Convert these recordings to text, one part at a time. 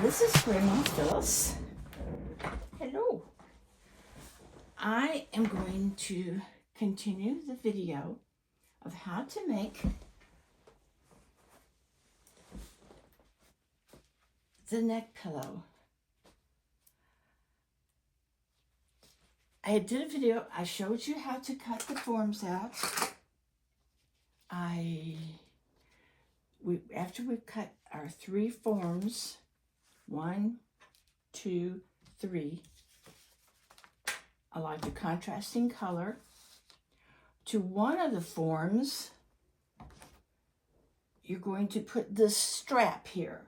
This is Grandma Phyllis. Hello. I am going to continue the video of how to make the neck pillow. I did a video, I showed you how to cut the forms out. After we cut our 3 forms, 1, 2, 3, I like the contrasting color. To one of the forms, you're going to put this strap here.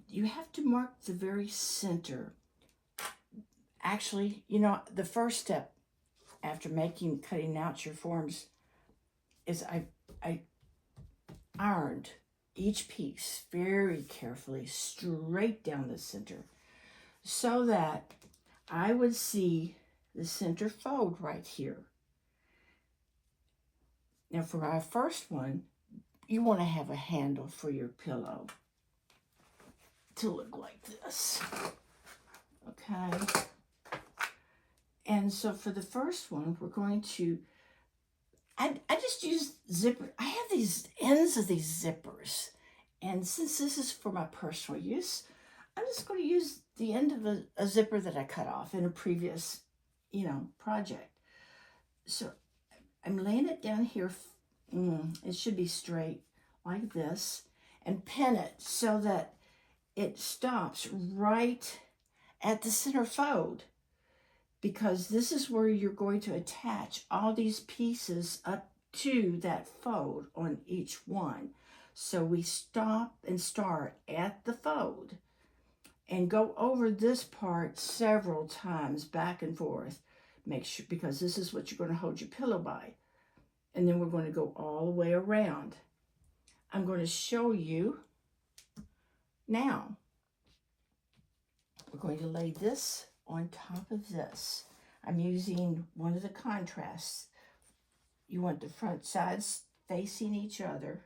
You have to mark the very center. Actually, you know, the first step after cutting out your forms is I ironed each piece very carefully straight down the center so that I would see the center fold right here. Now for our first one, you want to have a handle for your pillow to look like this. Okay. And so for the first one, we're going to, I just use zipper. I have these ends of these zippers. And since this is for my personal use, I'm just going to use the end of a zipper that I cut off in a previous, project. So I'm laying it down here. It should be straight like this, and pin it so that it stops right at the center fold, because this is where you're going to attach all these pieces up to that fold on each one. So we stop and start at the fold and go over this part several times back and forth. Make sure, because this is what you're going to hold your pillow by. And then we're going to go all the way around. I'm going to show you now. We're going to lay this on top of this. I'm using one of the contrasts. You want the front sides facing each other.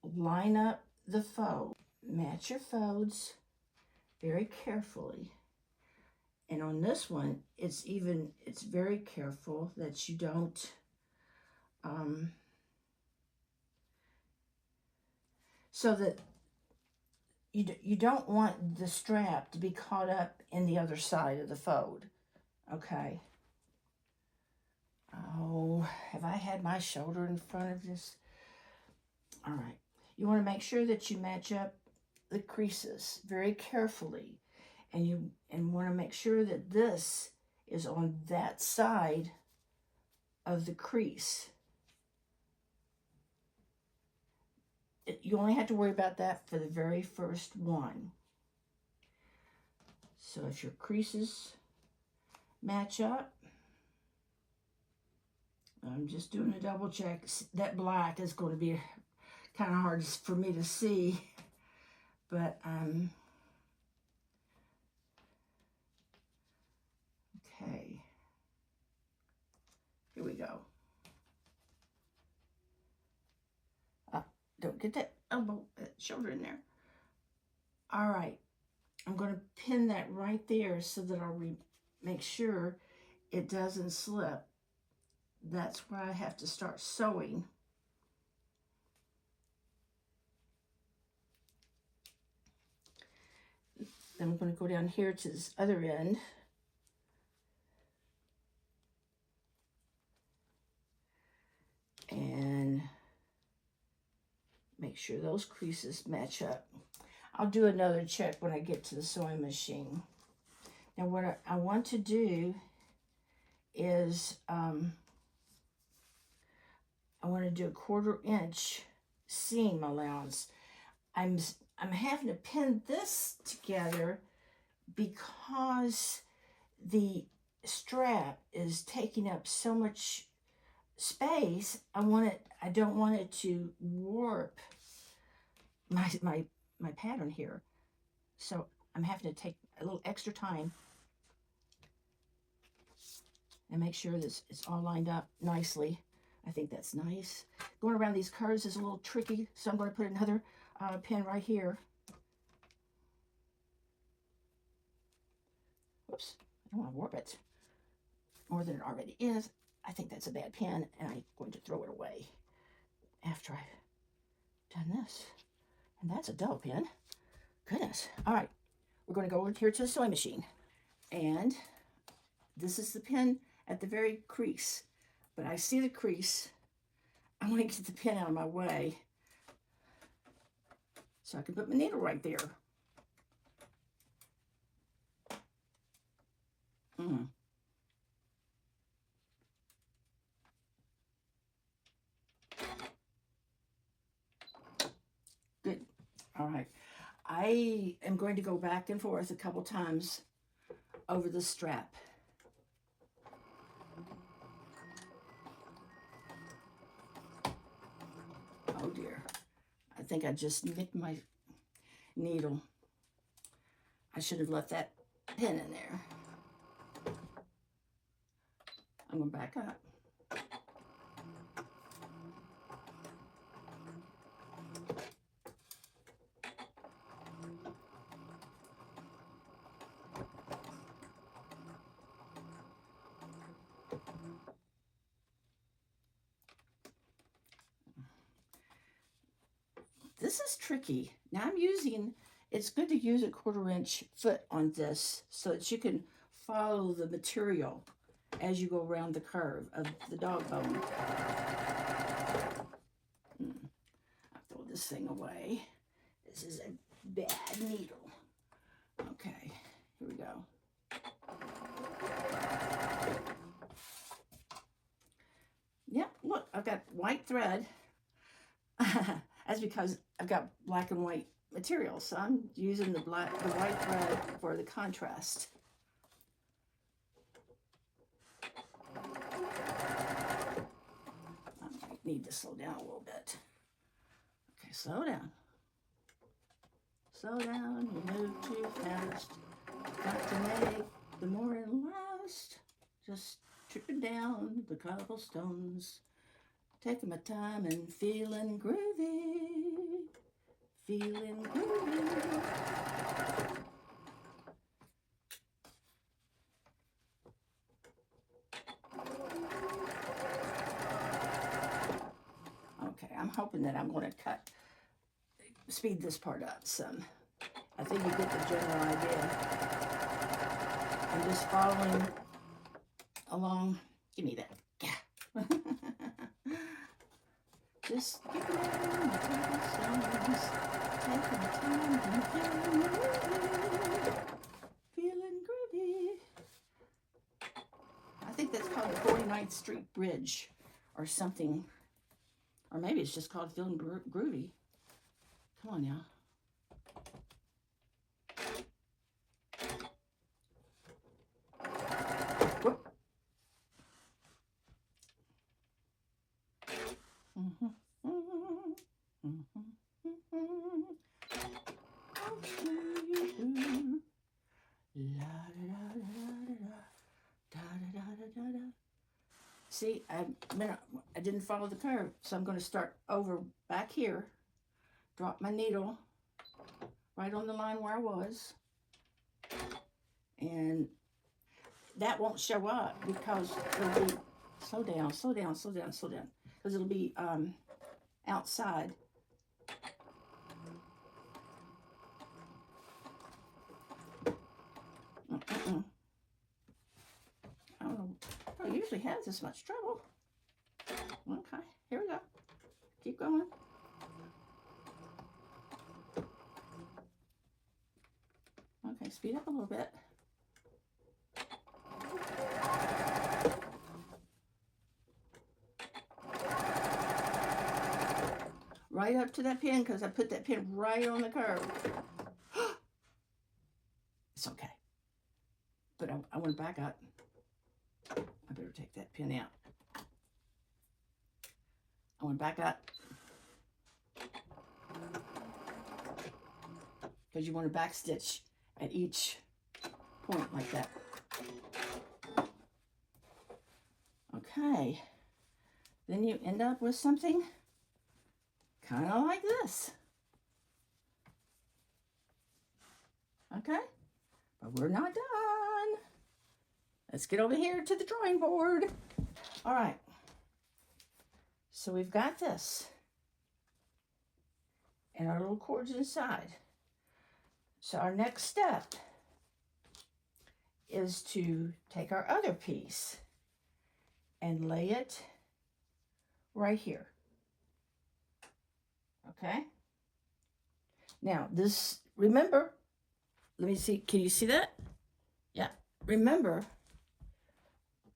Line up the fold. Match your folds very carefully. And on this one, it's very careful that you don't so that you don't want the strap to be caught up in the other side of the fold. Okay. Oh, have I had my shoulder in front of this? All right. You want to make sure that you match up the creases very carefully. And you want to make sure that this is on that side of the crease. You only have to worry about that for the very first one. So if your creases match up, I'm just doing a double check. That black is going to be kind of hard for me to see, but okay. Here we go. Don't get that shoulder in there. All right. I'm going to pin that right there so that I'll make sure it doesn't slip. That's where I have to start sewing. Then I'm going to go down here to this other end. And make sure those creases match up. I'll do another check when I get to the sewing machine. Now what I want to do is I want to do a 1/4 inch seam allowance. I'm having to pin this together because the strap is taking up so much space. I don't want it to warp my pattern here. So I'm having to take a little extra time. and make sure that it's all lined up nicely. I think that's nice. Going around these curves is a little tricky, so I'm going to put another pin right here. Whoops, I don't want to warp it more than it already is. I think that's a bad pin, and I'm going to throw it away after I've done this. And that's a dull pin. Goodness. All right, we're going to go over here to the sewing machine. And this is the pin at the very crease. But I see the crease. I want to get the pin out of my way so I can put my needle right there. Good. All right. I am going to go back and forth a couple times over the strap. Oh dear. I think I just nicked my needle. I should have left that pin in there. I'm going to back up. This is tricky. Now I'm using, it's good to use a 1/4 inch foot on this so that you can follow the material as you go around the curve of the dog bone. I'll throw this thing away. This is a bad needle. Okay, here we go. Yep, look, I've got white thread. That's because I've got black and white material, so I'm using the white thread for the contrast. I might need to slow down a little bit. Okay, slow down. Slow down, you move too fast. Got to make the morning last. Just tripping down the cobblestones. Taking my time and feeling groovy. Feeling groovy. Okay, I'm hoping that I'm going to speed this part up some. I think you get the general idea. I'm just following along. Give me that. Yeah. Just taking my time and feeling groovy. I think that's called the 49th Street Bridge or something. Or maybe it's just called feeling groovy. Come on now. Whoop. See, I didn't follow the curve, so I'm going to start over back here, drop my needle right on the line where I was, and that won't show up because it'll be, slow down, because it'll be outside. I don't know. I don't usually have this much trouble. Okay, here we go. Keep going. Okay, speed up a little bit. Right up to that pin, because I put that pin right on the curve. It's okay. But I want to back up. I better take that pin out. I want to back up. Because you want to back stitch at each point like that. then you end up with something kind of like this. Okay, but we're not done. Let's get over here to the drawing board. All right, so we've got this and our little cords inside. So our next step is to take our other piece and lay it right here. Okay? Now, this, remember, let me see, can you see that? Yeah, remember,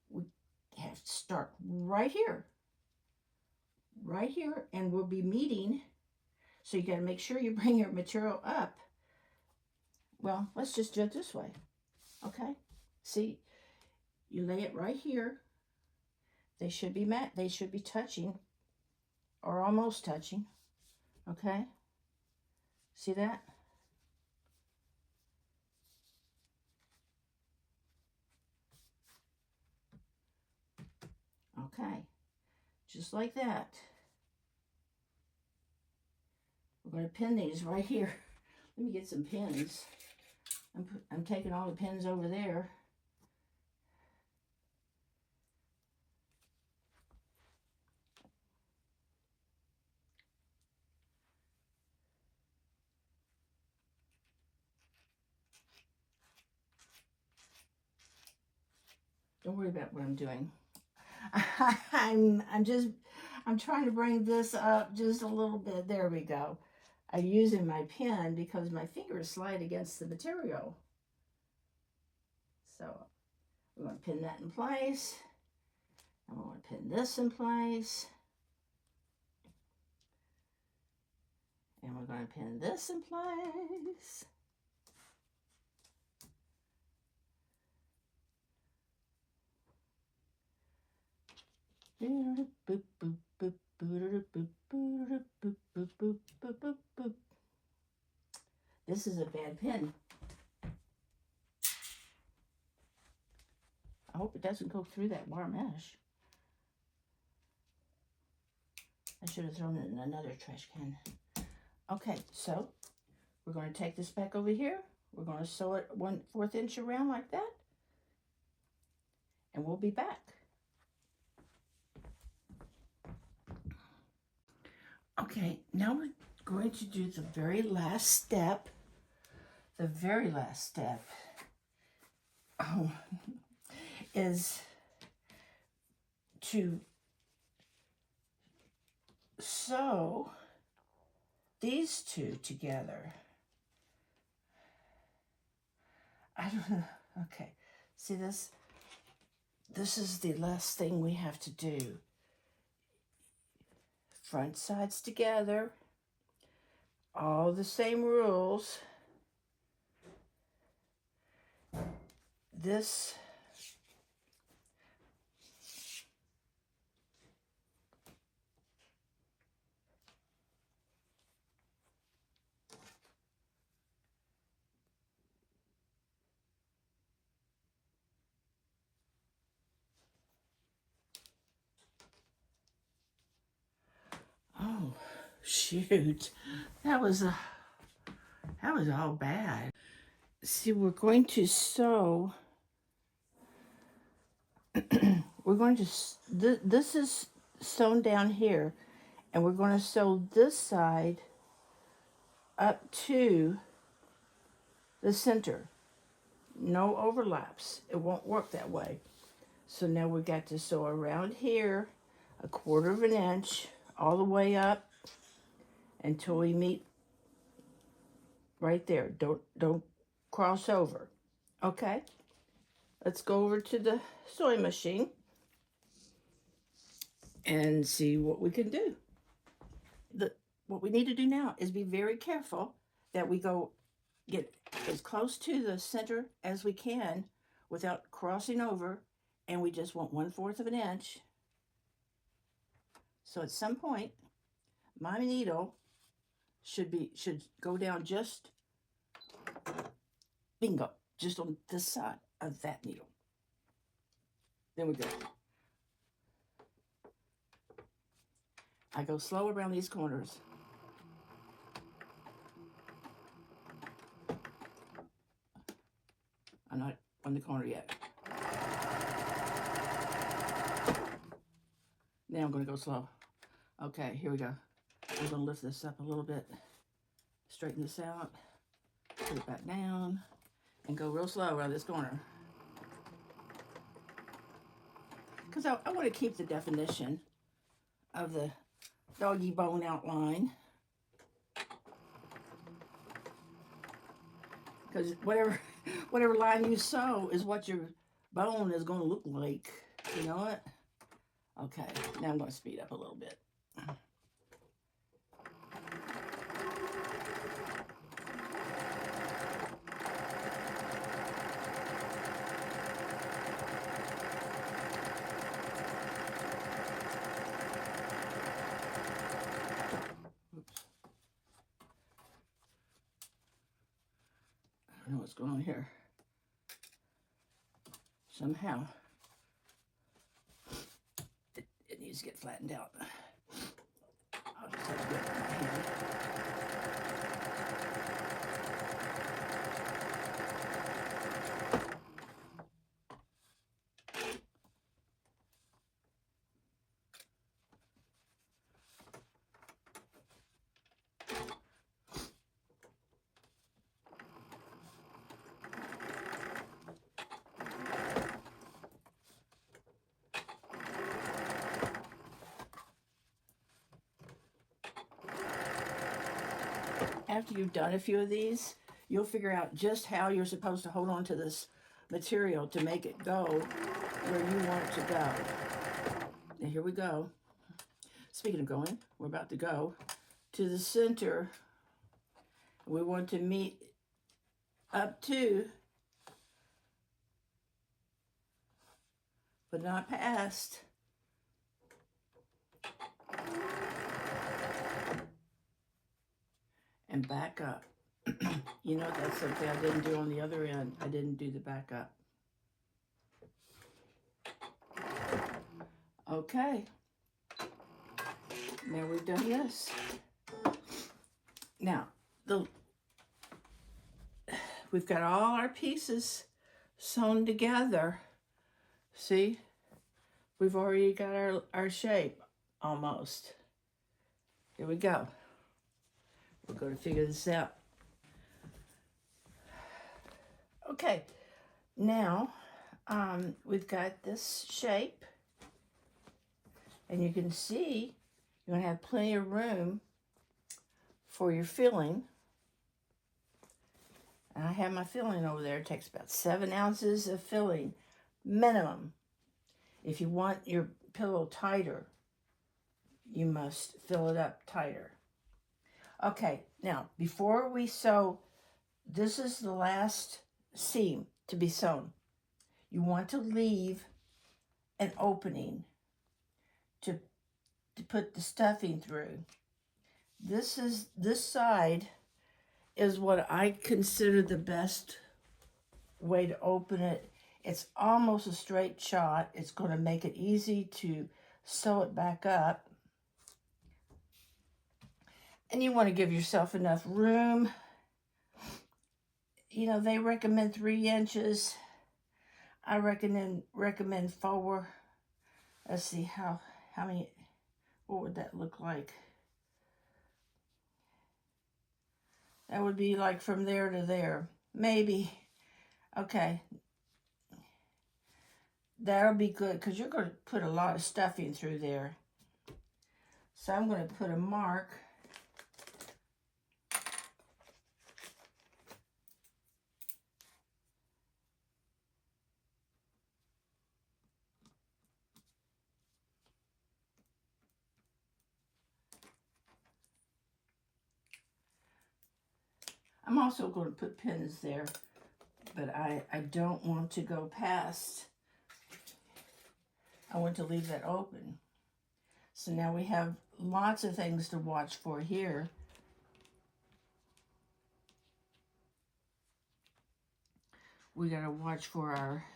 we have to start right here, and we'll be meeting, so you gotta make sure you bring your material up. Well, let's just do it this way, okay? See, you lay it right here. They should be they should be touching, or almost touching, okay? See that? Okay, just like that. We're going to pin these right here. Let me get some pins. I'm taking all the pins over there. Don't worry about what I'm doing. I'm trying to bring this up just a little bit. There we go. I'm using my pen because my fingers slide against the material. So we're going to pin that in place. And we're going to pin this in place. And we're going to pin this in place. This is a bad pen. I hope it doesn't go through that wire mesh. I should have thrown it in another trash can. Okay, so we're going to take this back over here. We're going to sew it 1/4 inch around like that. And we'll be back. Okay, now we're going to do the very last step. The very last step is to sew these two together. I don't know. Okay, see this? This is the last thing we have to do. Front sides together, all the same rules. This oh shoot, that was all bad. See, we're going to sew. We're going to, this is sewn down here, and we're going to sew this side up to the center. No overlaps. It won't work that way. So now we got to sew around here 1/4 inch all the way up until we meet right there. Don't cross over. Okay? Let's go over to the sewing machine and see what we can do. What we need to do now is be very careful that we get as close to the center as we can without crossing over, and we just want 1/4 inch. So at some point, my needle should go down just, bingo, just on this side of that needle. There we go. I go slow around these corners. I'm not on the corner yet. Now I'm going to go slow. Okay, here we go. I'm going to lift this up a little bit, straighten this out, put it back down, and go real slow around this corner. Because I want to keep the definition of the doggy bone outline. Because whatever line you sew is what your bone is going to look like. You know what? Okay, now I'm going to speed up a little bit. Oops. I don't know what's going on here. Somehow, it needs to get flattened out. I'll just have to get it in my hand. After you've done a few of these, you'll figure out just how you're supposed to hold on to this material to make it go where you want it to go. Now here we go. Speaking of going, we're about to go to the center. We want to meet up to, but not past. And back up. You know, that's something I didn't do on the other end. I didn't do the back up. Okay. Now we've done this. Now, we've got all our pieces sewn together. See? We've already got our shape, almost. Here we go. We're going to figure this out. Okay, now we've got this shape, and you can see you're going to have plenty of room for your filling. And I have my filling over there. It takes about 7 ounces of filling, minimum. If you want your pillow tighter, you must fill it up tighter. Okay, now before we sew, this is the last seam to be sewn. You want to leave an opening to put the stuffing through. This side is what I consider the best way to open it. It's almost a straight shot. It's going to make it easy to sew it back up. And you want to give yourself enough room. You know, they recommend 3 inches. I recommend 4. Let's see how many, what would that look like? That would be like from there to there, maybe. Okay. That'll be good because you're going to put a lot of stuffing through there. So I'm going to put a mark. I'm also going to put pins there, but I don't want to go past. I want to leave that open. So now we have lots of things to watch for here. We got to watch for our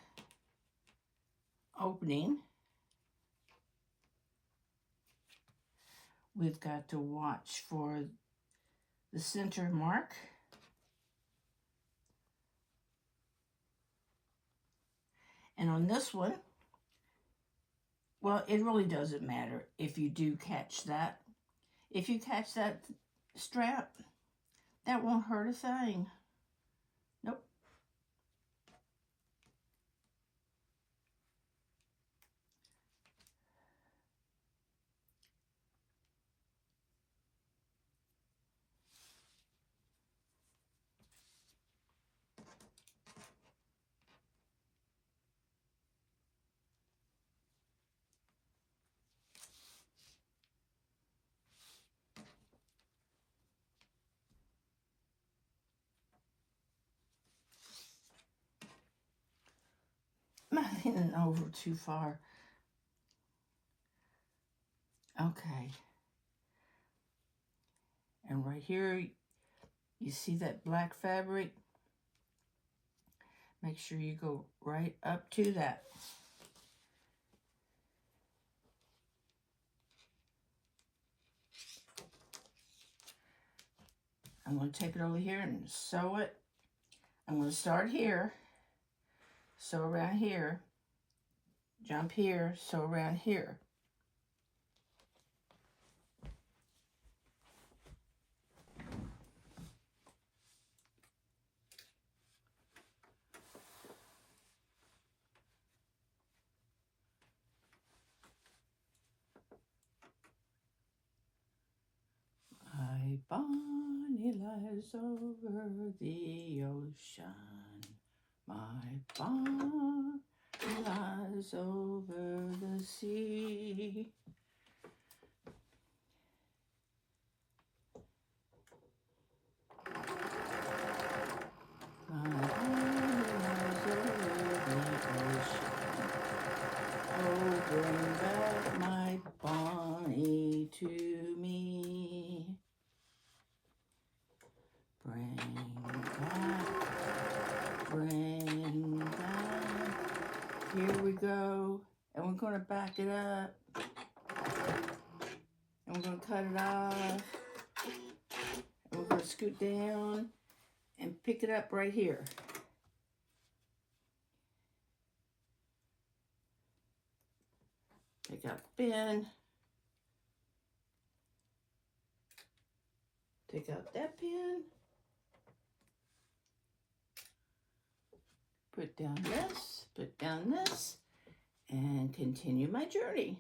opening. we've got to watch for the center mark. And on this one, well, it really doesn't matter if you do catch that. If you catch that strap, that won't hurt a thing. Nope. I'm leaning over too far. Okay. And right here, you see that black fabric? Make sure you go right up to that. I'm going to take it over here and sew it. I'm going to start here, sew around here, jump here, sew around here. My bonnie lies over the ocean. My bonnie lies over the sea. My bonnie lies over the ocean. Oh, bring back my bonnie to me. Bring back. Here we go. And we're going to back it up. And we're going to cut it off. And we're going to scoot down and pick it up right here. Take out the pin. Take out that pin. Put down this, and continue my journey.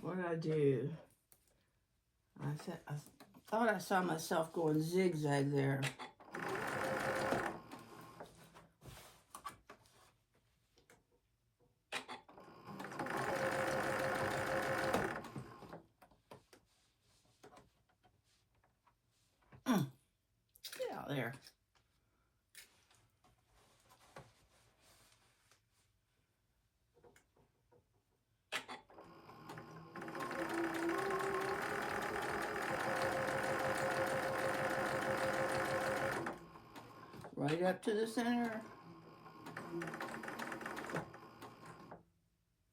What did I do? I thought I saw myself going zigzag there. Get out there. Right up to the center.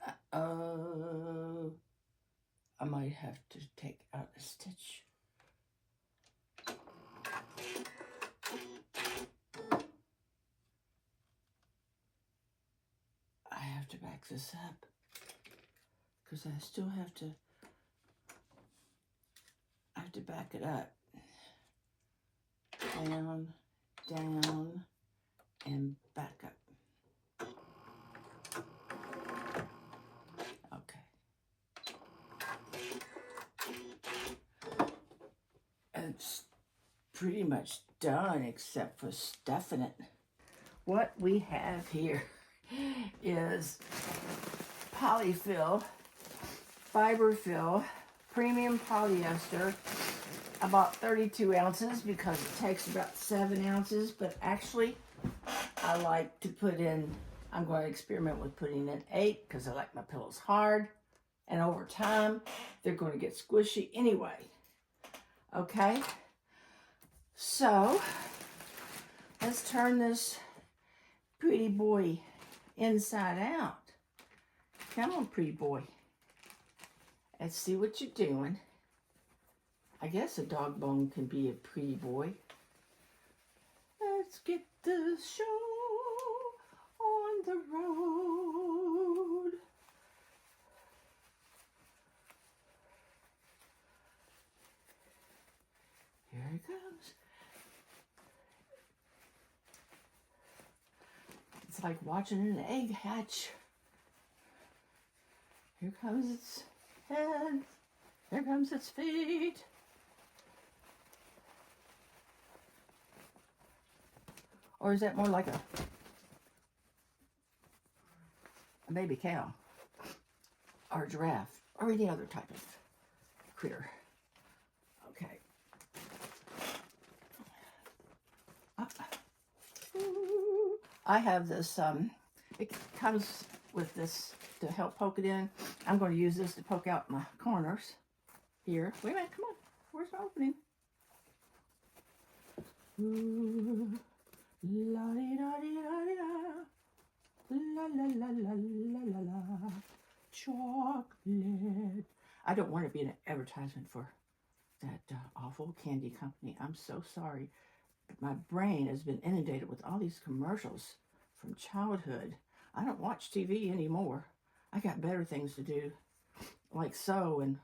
Uh-oh. I might have to take out a stitch. I have to back this up because I still have to back it up. Down, down, and back up. Okay. It's pretty much done except for stuffing it. What we have here is polyfill, fiber fill, premium polyester. I bought 32 ounces because it takes about 7 ounces, but actually I like to put in I'm going to experiment with putting in 8 because I like my pillows hard. And over time, they're going to get squishy anyway. Okay? So, let's turn this pretty boy inside out. Come on, pretty boy. Let's see what you're doing. I guess a dog bone can be a pretty boy. Let's get the show on the road. Here it goes. It's like watching an egg hatch. Here comes its head. Here comes its feet. Or is that more like a baby cow? Or a giraffe? Or any other type of critter? Okay. I have this, it comes with this to help poke it in. I'm going to use this to poke out my corners here. Wait a minute, come on. Where's the opening? Ooh, la di da di da di da. La la la la la la la. Chocolate. I don't want to be an advertisement for that awful candy company. I'm so sorry. But my brain has been inundated with all these commercials from childhood. I don't watch TV anymore. I got better things to do, like sew and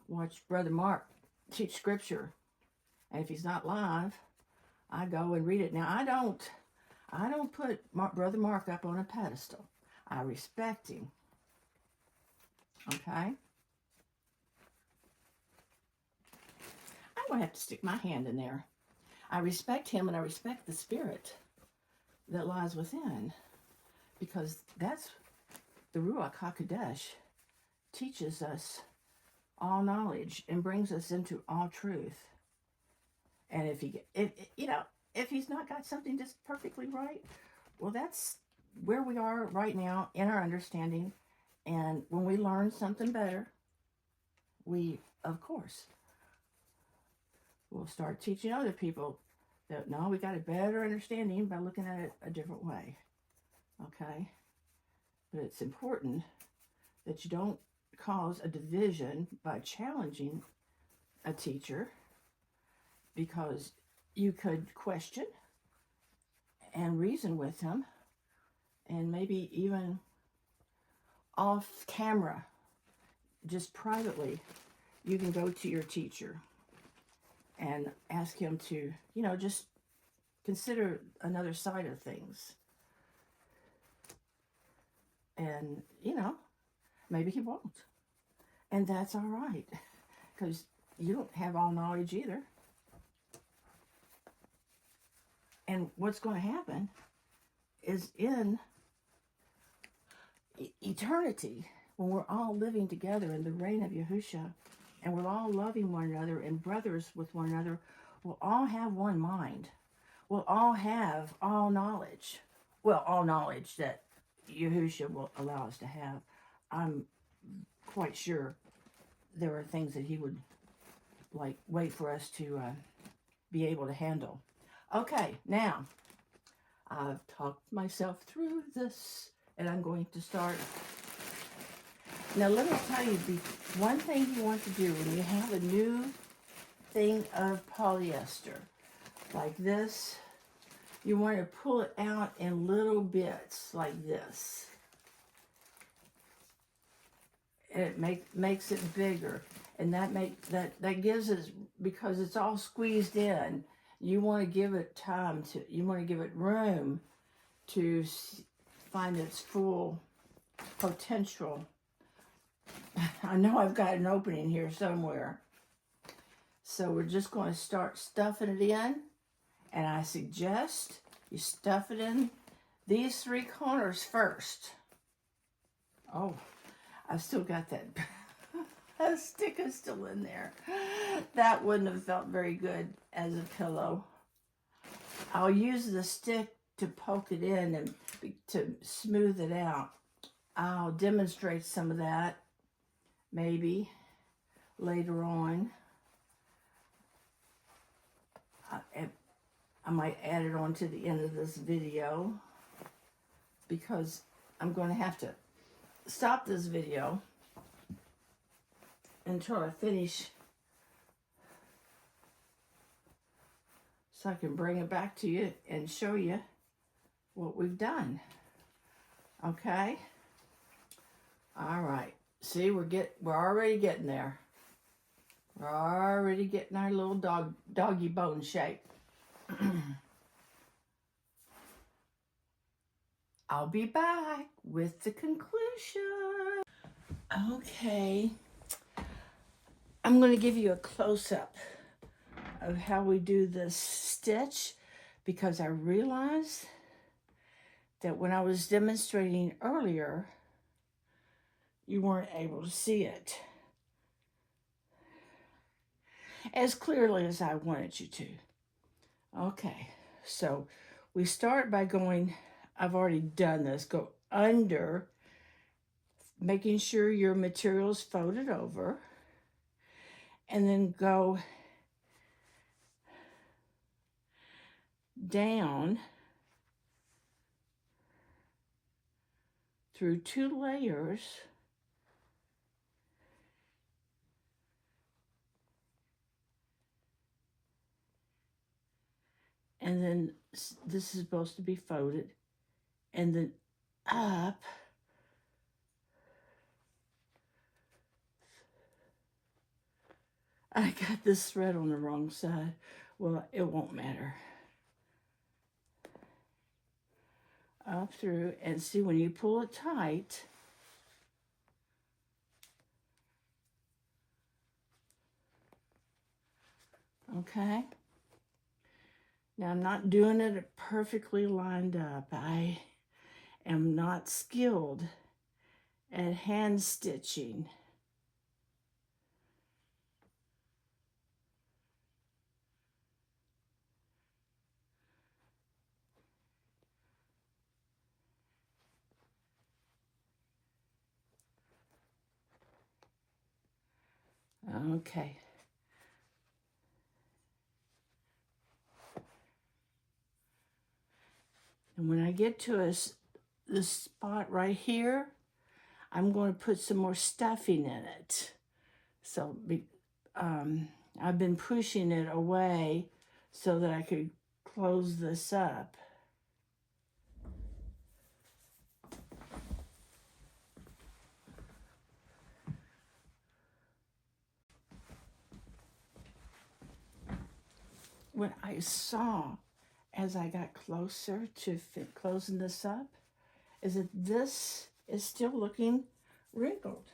watch Brother Mark teach scripture. And if he's not live, I go and read it. Now, I don't put Brother Mark up on a pedestal. I respect him. Okay? I'm going to have to stick my hand in there. I respect him and I respect the spirit that lies within, because that's the Ruach HaKodesh teaches us all knowledge and brings us into all truth. And if he's not got something just perfectly right, well, that's where we are right now in our understanding. And when we learn something better, we, of course, will start teaching other people that, no, we got a better understanding by looking at it a different way. Okay? But it's important that you don't cause a division by challenging a teacher, because you could question and reason with him, and maybe even off camera, just privately, you can go to your teacher and ask him to, just consider another side of things. And, maybe he won't. And that's all right, because you don't have all knowledge either. And what's going to happen is in eternity, when we're all living together in the reign of Yahusha, and we're all loving one another and brothers with one another, we'll all have one mind. We'll all have all knowledge. Well, all knowledge that Yahusha will allow us to have. I'm quite sure there are things that he would wait for us to be able to handle. Okay, now, I've talked myself through this, and I'm going to start. Now, let me tell you, one thing you want to do when you have a new thing of polyester, like this, you want to pull it out in little bits, like this. And it makes it bigger, and that gives it, because it's all squeezed in, you want to give it time you want to give it room to find its full potential. I know I've got an opening here somewhere. So we're just going to start stuffing it in, and I suggest you stuff it in these 3 corners first. Oh, I've still got that sticker still in there. That wouldn't have felt very good as a pillow. I'll use the stick to poke it in, and to smooth it out. I'll demonstrate some of that maybe later on. I might add it on to the end of this video because I'm going to have to stop this video until I finish so I can bring it back to you and show you what we've done. Okay? All right. See, we're already getting there. We're already getting our little doggy bone shape. I'll be back with the conclusion. Okay. I'm going to give you a close-up of how we do this stitch because I realized that when I was demonstrating earlier, you weren't able to see it as clearly as I wanted you to. Okay, so we start by going, I've already done this, go under, making sure your material's folded over, and then go down through 2 layers and then this is supposed to be folded and then up I got this thread on the wrong side. Well, it won't matter. Up through, and see when you pull it tight, okay? Now I'm not doing it perfectly lined up. I am not skilled at hand stitching. Okay. And when I get to this spot right here, I'm going to put some more stuffing in it. So I've been pushing it away so that I could close this up. What I saw as I got closer to closing this up is that this is still looking wrinkled.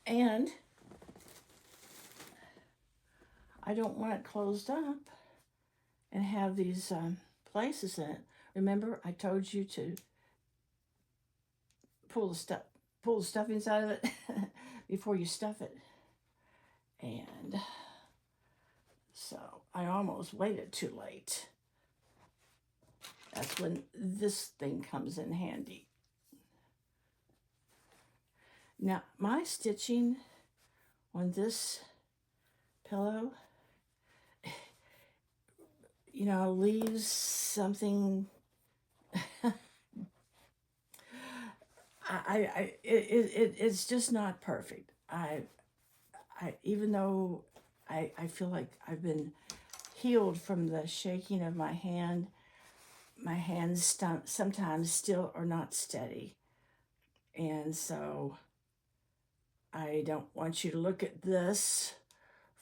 And I don't want it closed up and have these places in it. Remember, I told you to pull the stuffings out of it before you stuff it. And so I almost waited too late. That's when this thing comes in handy. Now, my stitching on this pillow, you know, leaves something. It's just not perfect. Even though I feel like I've been healed from the shaking of my hand, my hands sometimes still are not steady. And so I don't want you to look at this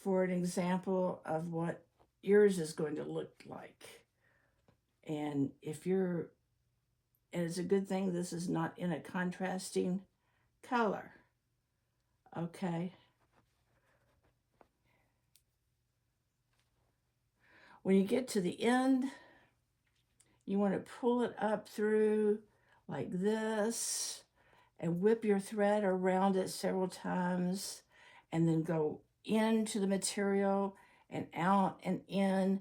for an example of what yours is going to look like. And and it's a good thing this is not in a contrasting color. Okay. When you get to the end, you want to pull it up through like this and whip your thread around it several times and then go into the material and out and in.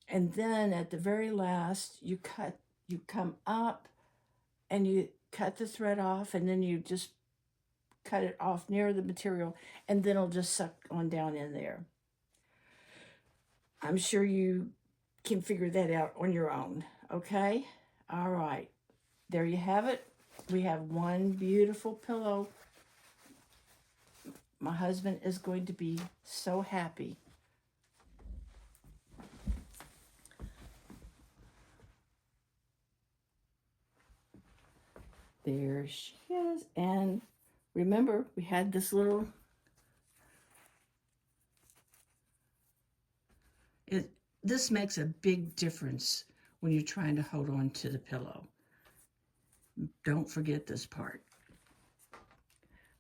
And then at the very last, you come up and you cut the thread off, and then you just cut it off near the material, and then it'll just suck on down in there. I'm sure you can figure that out on your own, okay? All right, there you have it. We have one beautiful pillow. My husband is going to be so happy. There she is. And remember, we had this little... This makes a big difference when you're trying to hold on to the pillow. Don't forget this part.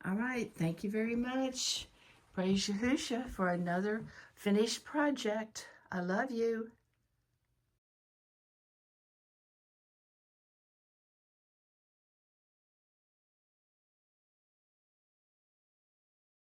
All right, thank you very much. Praise Yahusha for another finished project. I love you.